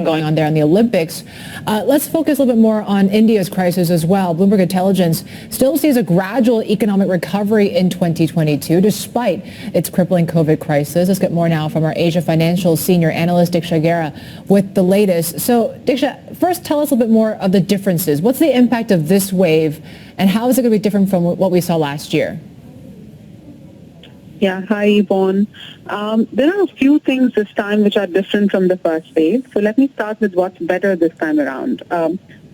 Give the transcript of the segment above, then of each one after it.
going on there in the Olympics. Let's focus a little bit more on India's crisis as well. Bloomberg Intelligence still sees a gradual economic recovery in 2022 despite its crippling COVID crisis. Let's get more now from our Asia Financial senior analyst Diksha Gera with the latest. So Diksha, first tell us a little bit more of the differences. What's the impact of this wave and how is it going to be different from what we saw last year? Yeah, hi Yvonne. There are a few things this time which are different from the first wave. So let me start with what's better this time around.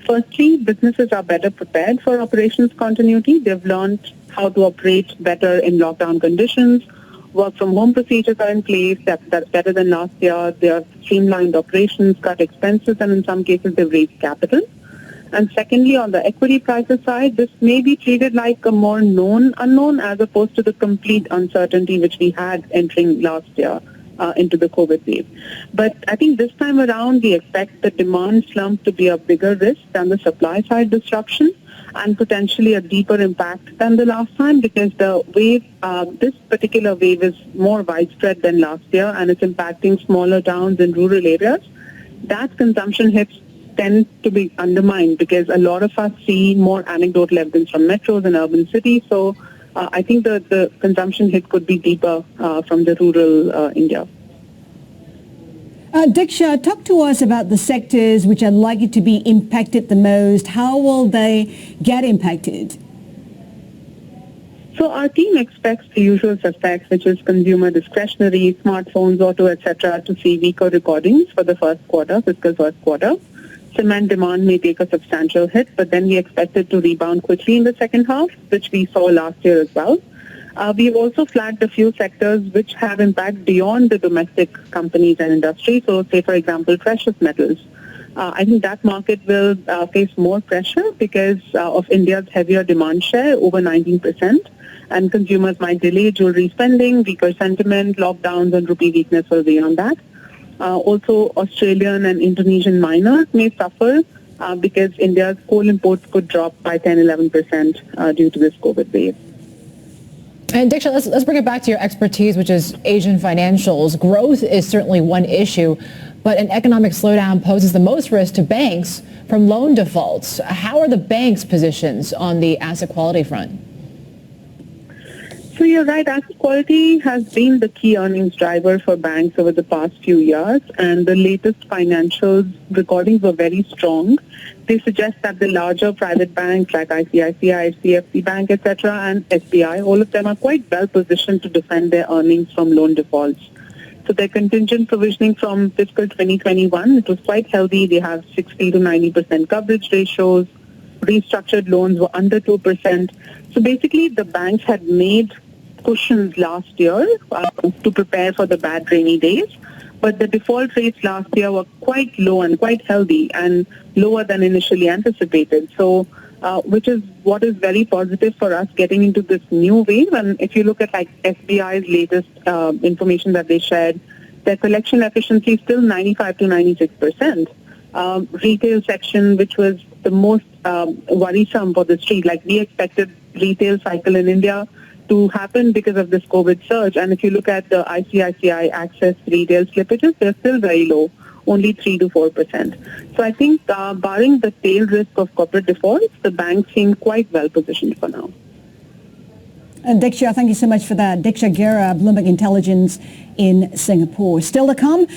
Firstly, businesses are better prepared for operations continuity. They've learned how to operate better in lockdown conditions. Work from home procedures are in place. That's better than last year. They have streamlined operations, cut expenses, and in some cases they've raised capital. And secondly, on the equity prices side, this may be treated like a more known unknown as opposed to the complete uncertainty which we had entering last year into the COVID wave. But I think this time around, we expect the demand slump to be a bigger risk than the supply side disruption and potentially a deeper impact than the last time because the wave, this particular wave is more widespread than last year and it's impacting smaller towns and rural areas. That consumption hits tend to be undermined because a lot of us see more anecdotal evidence from metros and urban cities. So I think the consumption hit could be deeper from the rural India. Diksha, talk to us about the sectors which are likely to be impacted the most. How will they get impacted? So our team expects the usual suspects, which is consumer discretionary, smartphones, auto, etc., to see weaker recordings for the fiscal first quarter. Cement demand may take a substantial hit, but then we expect it to rebound quickly in the second half, which we saw last year as well. We've also flagged a few sectors which have impact beyond the domestic companies and industry. So say, for example, precious metals. I think that market will face more pressure because of India's heavier demand share, over 19%, and consumers might delay jewelry spending, weaker sentiment, lockdowns and rupee weakness will be on that. Also, Australian and Indonesian miners may suffer because India's coal imports could drop by 10-11% due to this COVID wave. And Diksha, let's bring it back to your expertise, which is Asian financials. Growth is certainly one issue, but an economic slowdown poses the most risk to banks from loan defaults. How are the banks' positions on the asset quality front? So you're right, asset quality has been the key earnings driver for banks over the past few years, and the latest financials recordings were very strong. They suggest that the larger private banks like ICICI, HDFC Bank, etc., and SBI, all of them are quite well positioned to defend their earnings from loan defaults. So their contingent provisioning from fiscal 2021, it was quite healthy. They have 60 to 90% coverage ratios. Restructured loans were under 2%. So basically, the banks had made cushions last year to prepare for the bad rainy days. But the default rates last year were quite low and quite healthy and lower than initially anticipated. So, which is what is very positive for us getting into this new wave. And if you look at like SBI's latest information that they shared, their collection efficiency is still 95 to 96%. Retail section, which was the most worrisome for the street, like we expected retail cycle in India to happen because of this COVID surge. And if you look at the ICICI Access retail slippages, they're still very low, only 3 to 4%. So I think barring the tail risk of corporate defaults, the banks seem quite well positioned for now. And Diksha, thank you so much for that. Diksha Gera, Bloomberg Intelligence in Singapore. Still to come.